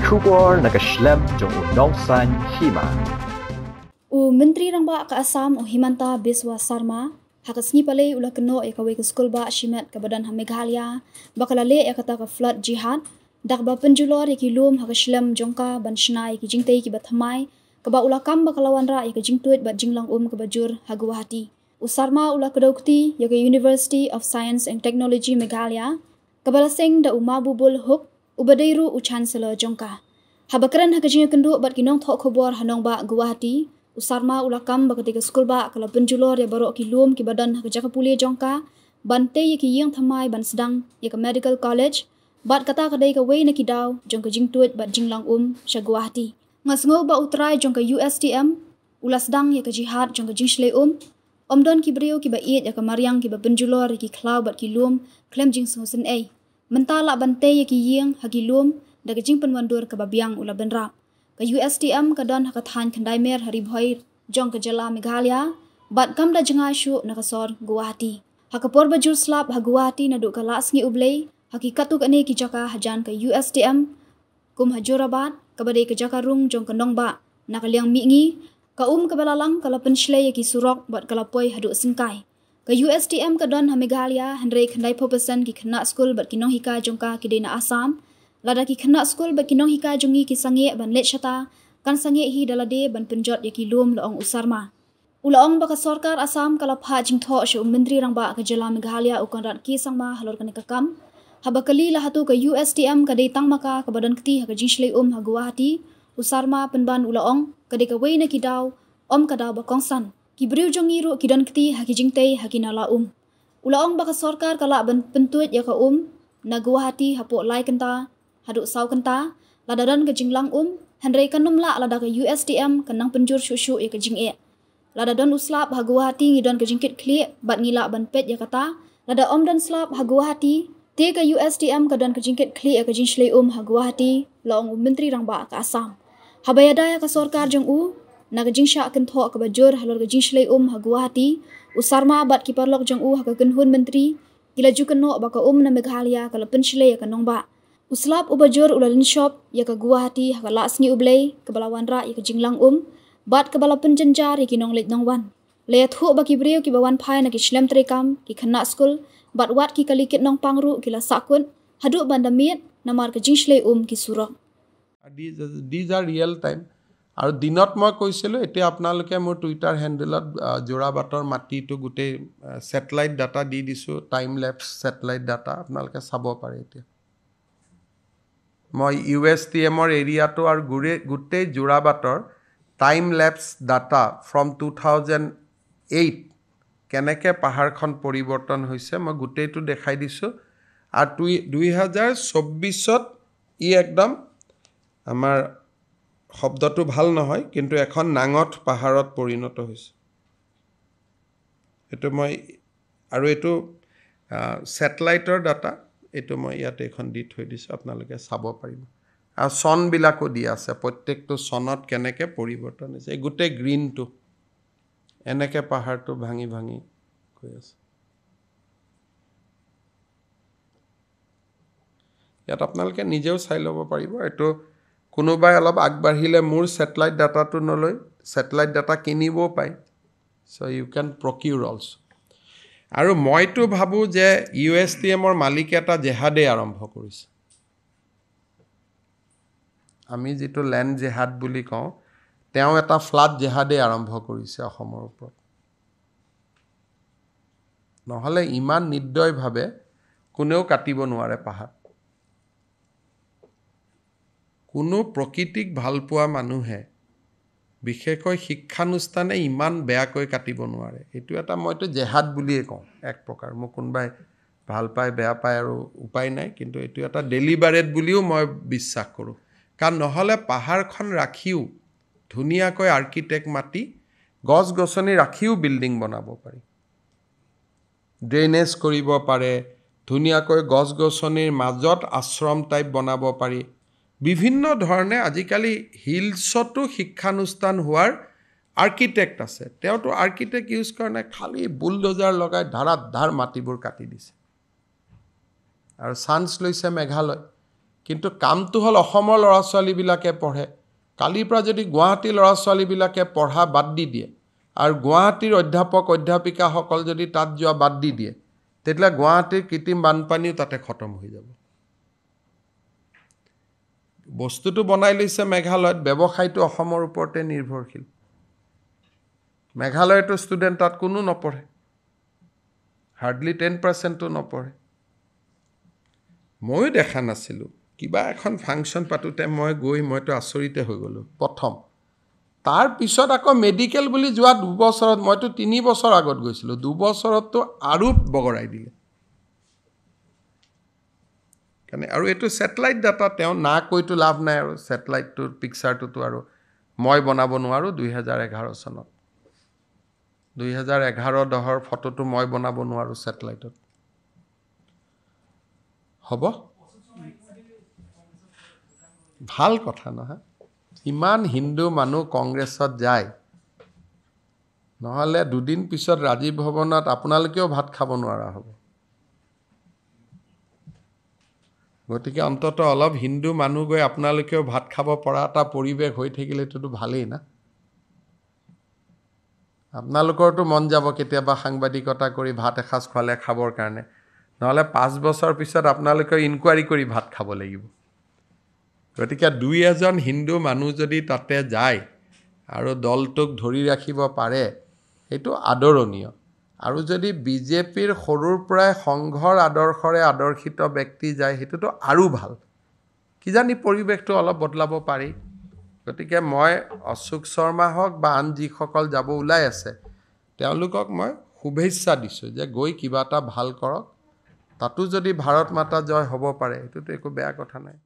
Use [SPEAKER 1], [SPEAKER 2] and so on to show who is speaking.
[SPEAKER 1] Kubor nakaslem jong unongsan hima.
[SPEAKER 2] Menteri Rangba ke Assam Himanta Biswa Sarma hakasni pale ulah keno ekawe ke skul ba Shimet ke badan Meghalaya bakalale ekata ke flood jihad dak ba penjulor ki lum hakaslem jongka ban shnai ki jingtei ki bathamai ke ba ulah kam bakalawan ra ke jingtuit ba jinglang ke bajur ha Guwahati. Usarma ulah kedokti ya ke University of Science and Technology Meghalaya ke balaseng da umabubul huk ubadairu chancellor jongka. Habakaran hakajing kendu bat kinong thok khobor hanong ba Guwahati. Usarma ulakam bakatika skul ba kala penjulor ya barok ki lum ki badan hakajaka puli jongka bante ye ki yang thamai ban sedang ye ke medical college bat kata kadai ka wei na ki daw jongka jingtuit bat jinglang sha Guwahati ngasngo ba utrai jongka USTM ulas sedang ye ke jihad jongka jingshle omdon ki brio ki ba iet ya ke mariang ki ba penjulor ki klau bat ki lum klem jing sungusen ei mentala bante ye ki yang hagi lum daga jing penwandur ke babiang ula benra ke USTM kadon hakathan khandai mer hari bhoi jong ke jala Meghalaya bat kam da janga shu nakasor Guwahati hakapor bajur slap ha Guwahati na du kalas ngi ublei hakikatu kane ki jaka hajan ke USTM kum hajurabat kabade ke jaka rung jong kanong ba nakaliang mi ngi ka ke balalang kala penshle ki surok bat kala poi hadu singkai ke USTM kadon ha Meghalaya handre khandai popesan ki khna school bat kinong hika jongka ki dena Assam lada ki khana school ba kinong hika jongi ki sange ban let shata kan sange hi dalade ban penjot ya ki lum laong usarma ulaong baka sarkar Assam kala pha jingtho shu menteri rangba ke jala Meghalaya ukon rat ki sangma halor kan kakam habakali la hatu ke USTM ka dei tangmaka ka badan kti ha jingshlei ha Guwahati usarma penban ulaong ka de ka wei na ki daw ka daw ba kongsan ki briu jongi ru ki dan kti ha ki jingtei ha ki nala ulaong baka sarkar kala ban pentuit ya ka na Guwahati hapo lai kenta haduk sau kenta ladadan ke jinglang handrai kanum la lada ke USTM kanang penjur shushu ya ke jing ladadan uslap ha Guwahati ngidon ke jingkit kli bat ngila ban pet ya kata lada dan slap ha Guwahati te ke USTM kadon ke jingkit kli ya ke jingshlei ha Guwahati laong menteri rangba ke Assam habayada ya ke sarkar jong na ke jingsha kentho ke bajur halor ke jingshlei ha Guwahati usarma bat ki parlok jong ha ke kenhun menteri gilaju keno ba ka na Meghalaya kala penshle ya kanong ba uslap ubajur ulalin shop ya ke Guwahati ha lasngi ublei ke balawan ra ya ke jinglang bat ke bala penjenjar ya ki nong let nongwan le thu ba ki breu ki bawan phai na ki shlem trekam ki khana school bat wat ki kalikit nong pangru ki la sakun hadu bandamiet namar ke jingshlei ki surok
[SPEAKER 3] these are real time আৰু দিনত মই কৈছিলো এতিয়া আপোনালোকে মোৰ Twitter হ্যান্ডেলত জোৰাবাটৰ মাটিটো গুটে satellite data দি দিছো time lapse satellite data আপোনালোকে চাব পাৰে এতিয়া মই USTMৰ এৰিয়াটো আৰু গুটে জোৰাবাটৰ টাইম ল্যাপস ডাটা ফ্ৰম 2008 কেনেকে পাহাৰখন পৰিৱৰ্তন হৈছে মই গুটেটো দেখাই দিছো আৰু 2024ত ই একদম আমাৰ শব্দটো ভাল নহয় কিন্তু এখন নাঙঠ পাহাৰত পৰিণত হৈছে এটো মই আৰু এটো স্যাটেলাইটৰ ডাটা এটো মই ইয়াতে এখন দি থৈ দিছো আপোনালোকে চাব পাৰিব আৰু সন বিলাকো দি আছে প্ৰত্যেকটো সনত কেনেকে পৰিৱৰ্তন হৈছে এই গুটে গ্ৰীনটো এনেকে পাহাৰটো ভাঙি ভাঙি গৈ আছে ইয়াত আপোনালোকে নিজেও চাই ল'ব পাৰিব এটো কোনোবাই অলপ আগবাঢ়িলে মোৰ স্যাটেলাইট ডাটাটো নলৈ স্যাটেলাইট ডাটা কিনিবও পায় সো ইউ ক্যান প্ৰকিউৰ অলসো আৰু মইতো ভাবো যে USTMৰ মালিক এটা জেহাদে আৰম্ভ কৰিছে আমি যেটো ল্যান্ড জেহাদ বুলি কওঁ তেওঁ এটা ফ্লাড জেহাদে আৰম্ভ কৰিছে অসমৰ ওপৰত নহলে ইমান নিৰ্দয়ভাৱে কোনেও কাটিব নোৱাৰে পাহাৰ কোনো প্ৰকৃতিক ভাল পোৱা মানুহে বিশেষকৈ শিক্ষানুষ্ঠানে ইমান বেয়াকৈ কাটিব নোৱাৰে এটো এটা মইতো জেহাদ বুলিয়ে কওঁ এক প্ৰকাৰ মই কোনবাই ভাল পায় বেয়া পায় আৰু উপায় নাই কিন্তু এটো এটা ডেলিবাৰেট বুলিও মই বিশ্বাস কৰো কাৰণ নহলে পাহাৰখন ৰাখিও ধুনিয়াকৈ আৰ্কিটেক্ট মাটি গছ গছনি ৰাখিও বিল্ডিং বনাব পাৰি ড্ৰেনেজ কৰিব পাৰে ধুনিয়াকৈ গছ গছনিৰ মাজত আশ্ৰম টাইপ বনাব পাৰি বিভিন্ন ধৰণে আজিকালি হিলছতো শিক্ষানুষ্ঠান হোৱাৰ আৰ্কিটেক্ট আছে তেওঁটো আৰ্কিটেক্ট ইউজ কৰে খালি বুলডোজাৰ লগাই ধাৰাত ধাৰ মাটিবোৰ কাটি দিছে আৰু চান্স লৈছে মেঘালয় কিন্তু কামটো হ'ল অসমৰ ল'ৰা ছোৱালীবিলাকে পঢ়ে কালিৰ পৰা যদি গুৱাহাটীৰ ল'ৰা ছোৱালীবিলাকে পঢ়া বাদ দি দিয়ে আৰু গুৱাহাটীৰ অধ্যাপক অধ্যাপিকাসকল যদি তাত যোৱা বাদ দি দিয়ে তেতিয়াহ'লে গুৱাহাটীৰ কৃত্ৰিম বানপানীও তাতে খতম হৈ যাব বস্তুটো বনাই লৈছে মেঘালয়ত ব্যৱসায়টো অসমৰ ওপৰতে নিৰ্ভৰশীল মেঘালয়তো ষ্টুডেণ্ট তাত কোনো নপঢ়ে হাৰ্ডলি 10%ও নপঢ়ে ময়ো দেখা নাছিলোঁ কিবা এখন ফাংচন পাতোতে মইতো আচৰিতে হৈ গ'লোঁ প্ৰথম তাৰ পিছত আকৌ মেডিকেল বুলি যোৱা 2 বছৰত মইতো 3 বছৰ আগত গৈছিলোঁ 2 বছৰততো আৰু বগৰাই দিলে কাৰণে আৰু এইটো ছেটেলাইট ডাটা তেওঁ না কৈতো লাভ নাই আৰু ছেটেলাইটটোৰ পিকচাৰটোতো আৰু মই বনাব নোৱাৰোঁ 2011 চনত 2011-10 ফটোটো মই বনাব নোৱাৰোঁ ছেটেলাইটত হ'ব ভাল কথা নহয় ইমান হিন্দু মানুহ কংগ্ৰেছত যায় নহ'লে দুদিন পিছত ৰাজীৱ ভৱনত আপোনালোকেও ভাত খাব নোৱাৰা হ'ব গতিকে অন্তত অলপ হিন্দু মানুহ গৈ আপোনালোকেও ভাত খাব পৰা এটা পৰিৱেশ হৈ থাকিলেতো ভালেই না আপোনালোকৰতো মন যাব কেতিয়াবা সাংবাদিকতা কৰি ভাত এসাঁজ খোৱালে খাবৰ কাৰণে নহ'লে 5 বছৰ পিছত আপোনালোকে ইনকুৱাৰী কৰি ভাত খাব লাগিব গতিকে 2-এজন হিন্দু মানুহ যদি তাতে যায় আৰু দলটোক ধৰি ৰাখিব পাৰে সেইটো আদৰণীয় আৰু যদি বিজেপিৰ সৰুৰ পৰাই সংঘৰ আদৰ্শৰে আদৰ্শিত ব্যক্তি যায় সেইটোতো আৰু ভাল কিজানি পৰিৱেশটো অলপ বদলাব পাৰি গতিকে মই অশোক শৰ্মা হওক বা আন যিসকল যাব ওলাই আছে তেওঁলোকক মই শুভেচ্ছা দিছোঁ যে গৈ কিবা এটা ভাল কৰক তাতো যদি ভাৰত মাতা জয় হ'ব পাৰে সেইটোতো একো বেয়া কথা নাই